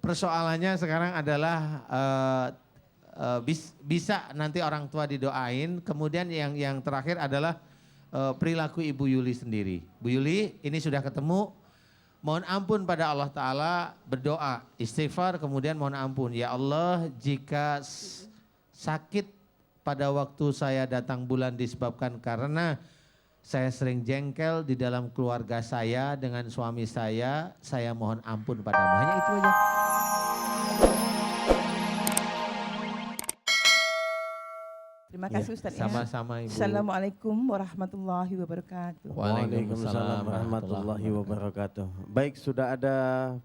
persoalannya sekarang adalah bisa nanti orang tua didoain. Kemudian yang terakhir adalah perilaku Ibu Yuli sendiri. Bu Yuli, ini sudah ketemu. Mohon ampun pada Allah Ta'ala, berdoa, istighfar, kemudian mohon ampun. Ya Allah, jika sakit pada waktu saya datang bulan disebabkan karena saya sering jengkel di dalam keluarga saya dengan suami saya mohon ampun padamu. Hanya itu aja. Terima kasih Ustaz ya. Sama-sama Ibu. Assalamualaikum warahmatullahi wabarakatuh. Waalaikumsalam warahmatullahi wabarakatuh. Baik, sudah ada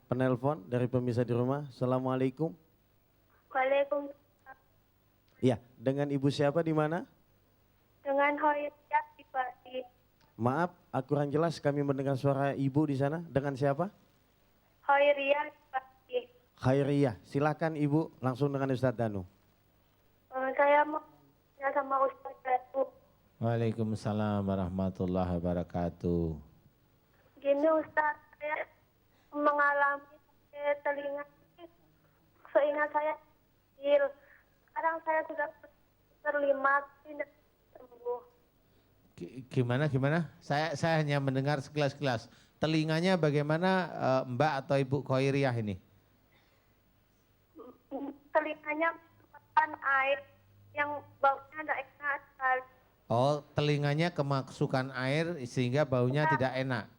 penelpon dari pemirsa di rumah. Assalamualaikum. Waalaikumsalam. Ya, dengan Ibu siapa di mana? Dengan Hoiriyah di Bali. Maaf, kurang jelas kami mendengar suara Ibu di sana. Dengan siapa? Hoiriyah di Bali. Khairiyah. Silakan Ibu, langsung dengan Ustadz Danu. Saya mau tanya sama Ustaz Danu. Waalaikumsalam warahmatullahi wabarakatuh. Gini Ustaz, saya mengalami sakit telinga. Seingat saya kecil. Sekarang saya sudah terlimat, tidak sembuh. Gimana? Saya hanya mendengar sekilas-sekilas. Telinganya bagaimana Mbak atau Ibu Khairiyah ini? Telinganya kemasukan air yang baunya tidak enak sekali. Oh, telinganya kemasukan air sehingga baunya tidak enak.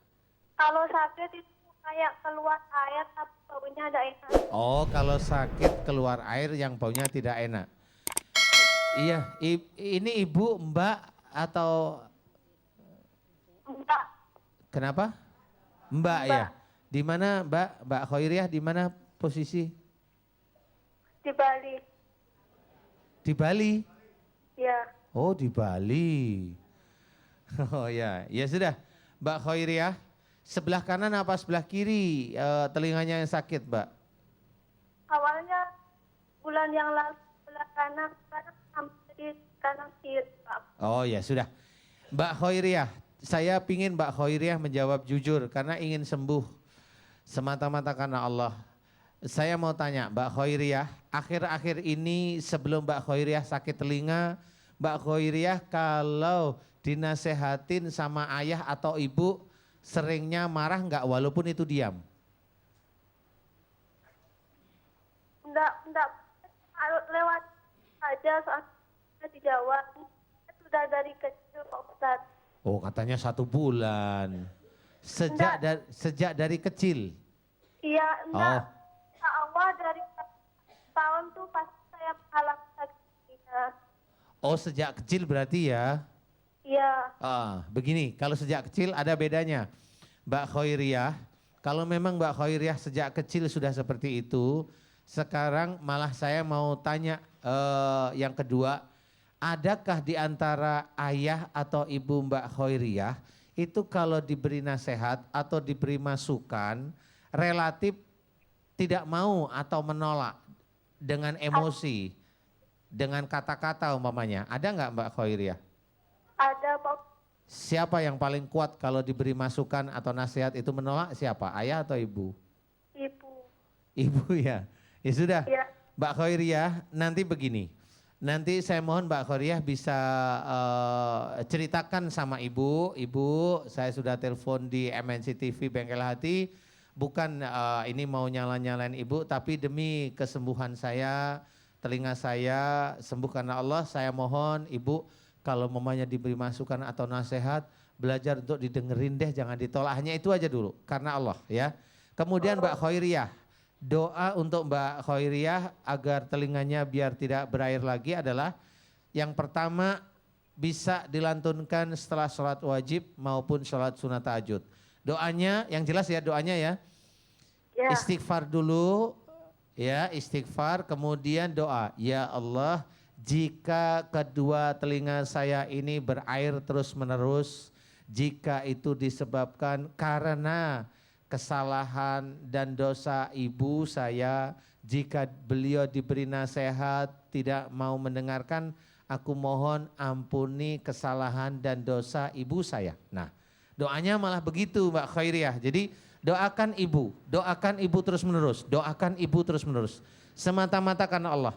Kalau sakit itu kayak keluar air tapi baunya tidak enak. Oh, kalau sakit keluar air yang baunya tidak enak. Iya, ini Ibu, Mbak atau Mbak. kenapa? Mbak ya. Di mana Mbak Khairiyah, di mana posisi? Di Bali. Di Bali. Ya. Oh, di Bali. Oh ya, ya sudah. Mbak Khairiyah, sebelah kanan apa sebelah kiri telinganya yang sakit, Mbak? Awalnya bulan yang lalu sebelah kanan, sekarang sampai di kanan kiri, Pak. Oh ya sudah. Mbak Khairiyah, saya pingin Mbak Khairiyah menjawab jujur karena ingin sembuh semata-mata karena Allah. Saya mau tanya Mbak Khairiyah, akhir-akhir ini sebelum Mbak Khairiyah sakit telinga, Mbak Khairiyah kalau dinasehatin sama ayah atau ibu seringnya marah enggak walaupun itu diam? Enggak, lewat aja soalnya dijawab. Sudah dari kecil Pak Ustadz. Oh katanya 1 bulan. Sejak dari kecil? Iya, enggak. Oh. Awal dari tahun tuh pasti saya mengalami sakitnya. Oh sejak kecil berarti ya? Iya. Begini, kalau sejak kecil ada bedanya. Mbak Khairiyah, kalau memang Mbak Khairiyah sejak kecil sudah seperti itu, sekarang malah saya mau tanya yang kedua, adakah di antara ayah atau ibu Mbak Khairiyah itu kalau diberi nasihat atau diberi masukan relatif tidak mau atau menolak dengan emosi, dengan kata-kata umpamanya. Ada nggak Mbak Khairiyah? Ada Pak. Siapa yang paling kuat kalau diberi masukan atau nasihat itu menolak siapa? Ayah atau ibu? Ibu. Ibu ya. Ya sudah. Ya. Mbak Khairiyah nanti begini. Nanti saya mohon Mbak Khairiyah bisa ceritakan sama ibu. Ibu saya sudah telepon di MNC TV Bengkel Hati. Bukan ini mau nyala-nyalain ibu, tapi demi kesembuhan saya, telinga saya sembuh karena Allah, saya mohon ibu kalau mamanya diberi masukan atau nasihat, belajar untuk didengerin deh, jangan ditolak, hanya itu aja dulu, karena Allah ya. Kemudian Mbak Khairiyah, doa untuk Mbak Khairiyah agar telinganya biar tidak berair lagi adalah yang pertama bisa dilantunkan setelah sholat wajib maupun sholat sunat tahajud. Doanya yang jelas ya doanya ya. Ya. Istighfar dulu ya, istighfar kemudian doa. Ya Allah, jika kedua telinga saya ini berair terus-menerus, jika itu disebabkan karena kesalahan dan dosa ibu saya, jika beliau diberi nasihat tidak mau mendengarkan, aku mohon ampuni kesalahan dan dosa ibu saya. Nah, doanya malah begitu Mbak Khairiyah. Jadi Doakan ibu terus-menerus, doakan ibu terus-menerus. Semata-mata karena Allah.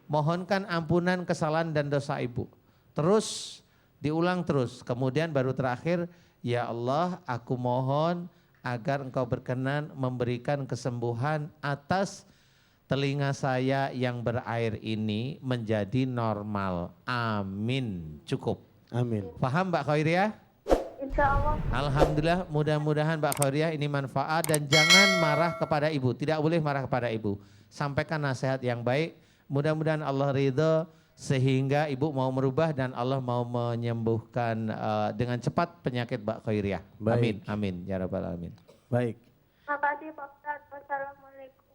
Mohonkan ampunan kesalahan dan dosa ibu. Terus, diulang terus. Kemudian baru terakhir, ya Allah aku mohon agar engkau berkenan memberikan kesembuhan atas telinga saya yang berair ini menjadi normal. Amin. Cukup. Amin. Paham Mbak Khairiyah? Insya Allah. Alhamdulillah, mudah-mudahan Mbak Khairiyah ini manfaat dan jangan marah kepada ibu. Tidak boleh marah kepada ibu. Sampaikan nasihat yang baik. Mudah-mudahan Allah ridho sehingga ibu mau merubah dan Allah mau menyembuhkan dengan cepat penyakit Mbak Khairiyah. Amin, Baik. amin, ya rabbal alamin. Baik. Terima kasih Pak Ustadz. Wassalamualaikum.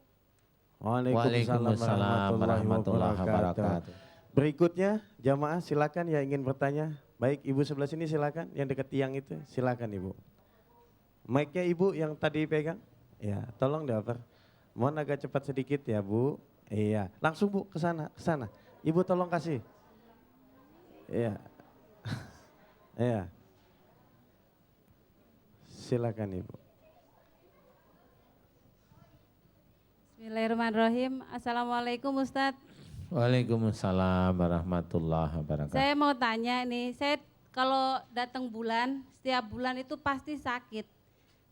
Waalaikumsalam warahmatullahi wabarakatuh. Berikutnya jamaah silakan yang ingin bertanya. Baik, ibu sebelah sini silakan, yang dekat tiang itu silakan ibu. Mic-nya ibu yang tadi pegang, ya tolong dioper. Mohon agak cepat sedikit ya bu. Iya, langsung bu ke sana, ke sana. Ibu tolong kasih. Iya, iya. Silakan ibu. Bismillahirrahmanirrahim. Assalamualaikum Ustadz. Waalaikumsalam warahmatullahi wabarakatuh. Saya mau tanya nih, saya kalau datang bulan, setiap bulan itu pasti sakit.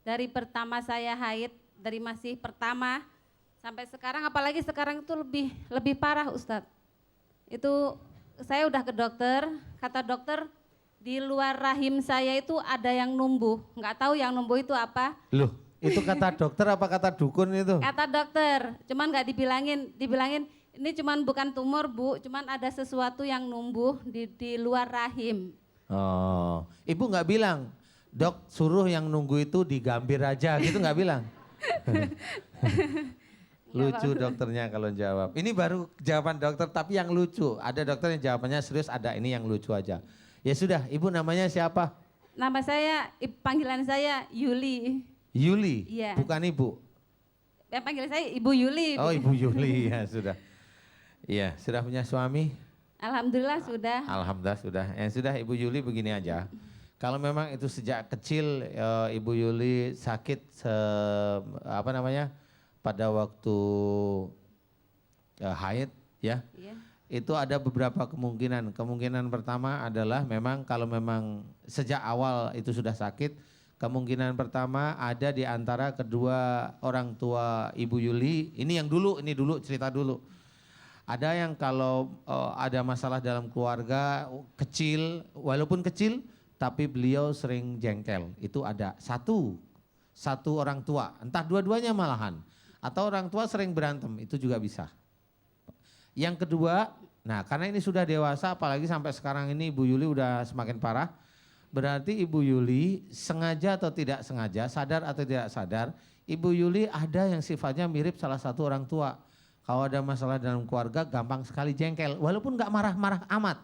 Dari pertama saya haid, dari masih pertama sampai sekarang, apalagi sekarang itu lebih parah Ustadz. Itu saya udah ke dokter, kata dokter di luar rahim saya itu ada yang numbuh. Nggak tahu yang numbuh itu apa. Loh, itu kata dokter apa kata dukun itu? Kata dokter, cuman nggak dibilangin ini cuman bukan tumor bu, cuman ada sesuatu yang numbuh di luar rahim. Oh, ibu nggak bilang, dok suruh yang nunggu itu digambir aja gitu nggak bilang? Lucu dokternya kalau jawab. Ini baru jawaban dokter tapi yang lucu. Ada dokter yang jawabannya serius, ada ini yang lucu aja. Ya sudah, ibu namanya siapa? Nama saya, panggilan saya Yuli. Yuli, Iya. bukan ibu. Yang panggil saya Ibu Yuli. Oh ibu Yuli, ya sudah. Iya, sudah punya suami? Alhamdulillah sudah. Alhamdulillah sudah. Yang sudah Ibu Yuli begini aja. Kalau memang itu sejak kecil Ibu Yuli sakit pada waktu haid ya. Iya. Itu ada beberapa kemungkinan. Kemungkinan pertama adalah memang kalau memang sejak awal itu sudah sakit, kemungkinan pertama ada di antara kedua orang tua Ibu Yuli. Ini dulu cerita dulu. Ada yang kalau ada masalah dalam keluarga kecil, walaupun kecil, tapi beliau sering jengkel. Itu ada satu orang tua, entah dua-duanya malahan. Atau orang tua sering berantem, itu juga bisa. Yang kedua, nah karena ini sudah dewasa, apalagi sampai sekarang ini Ibu Yuli udah semakin parah. Berarti Ibu Yuli sengaja atau tidak sengaja, sadar atau tidak sadar, Ibu Yuli ada yang sifatnya mirip salah satu orang tua. Kalau ada masalah dalam keluarga gampang sekali jengkel, walaupun gak marah-marah amat.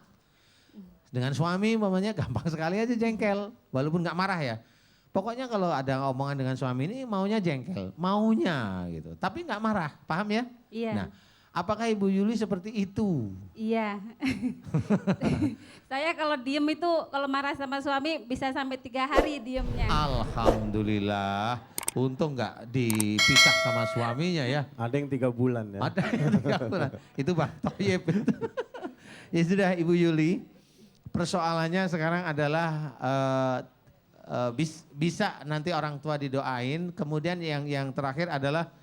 Dengan suami umpamanya gampang sekali aja jengkel, walaupun gak marah ya. Pokoknya kalau ada omongan dengan suami ini maunya jengkel, maunya gitu. Tapi gak marah, paham ya? Iya. Nah, apakah Ibu Yuli seperti itu? Iya. Saya kalau diem itu, kalau marah sama suami bisa sampai 3 hari diemnya. Alhamdulillah, untung nggak dipisah sama suaminya ya. Ada yang 3 bulan ya. Ada yang 3 bulan. Itu Bang Toyib. Ya sudah Ibu Yuli, persoalannya sekarang adalah bisa nanti orang tua didoain. Kemudian yang terakhir adalah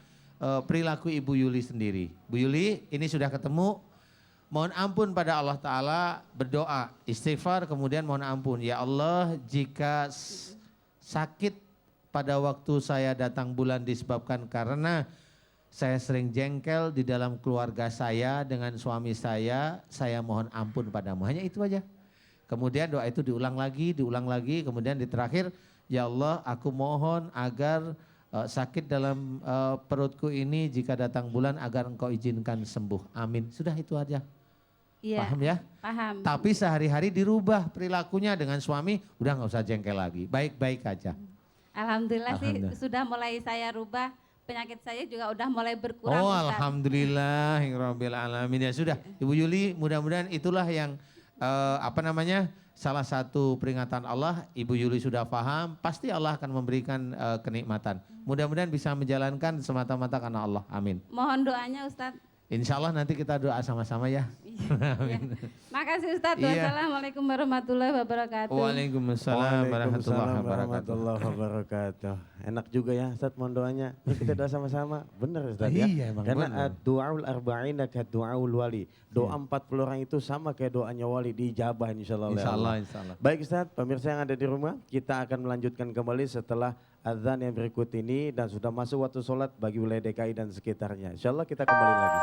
perilaku Ibu Yuli sendiri. Bu Yuli ini sudah ketemu, mohon ampun pada Allah Ta'ala, berdoa, istighfar, kemudian mohon ampun. Ya Allah, jika sakit pada waktu saya datang bulan disebabkan karena saya sering jengkel di dalam keluarga saya dengan suami saya mohon ampun padamu. Hanya itu aja. Kemudian doa itu diulang lagi, kemudian di terakhir, ya Allah aku mohon agar sakit dalam perutku ini jika datang bulan agar engkau izinkan sembuh. Amin. Sudah itu aja. Iya. Paham ya? Paham. Tapi sehari-hari dirubah perilakunya dengan suami, udah nggak usah jengkel lagi. Baik-baik aja. Alhamdulillah Alhamdulillah. sih sudah mulai saya rubah, penyakit saya juga udah mulai berkurang. Oh Ustaz. alhamdulillah, ya sudah. Ibu Yuli mudah-mudahan itulah yang salah satu peringatan Allah, Ibu Yuli sudah paham, pasti Allah akan memberikan kenikmatan. Mudah-mudahan bisa menjalankan semata-mata karena Allah. Amin. Mohon doanya Ustadz. Insya Allah nanti kita doa sama-sama ya. Amin. Makasih Ustadz. Iya. Wassalamualaikum warahmatullahi wabarakatuh. Waalaikumsalam warahmatullahi wabarakatuh. warahmatullahi wabarakatuh. Enak juga ya Ustaz mohon doanya. Yuk kita doa sama-sama. Benar Ustaz ya. Iya, emang Karena benar. doaul arba'ina ka doaul wali. Doa 40 orang itu sama kayak doanya wali diijabah insyaallah oleh Insya Allah, Allah. insya Allah. Baik Ustaz, pemirsa yang ada di rumah, kita akan melanjutkan kembali setelah azan yang berikut ini dan sudah masuk waktu sholat bagi wilayah DKI dan sekitarnya. Insya Allah kita kembali lagi.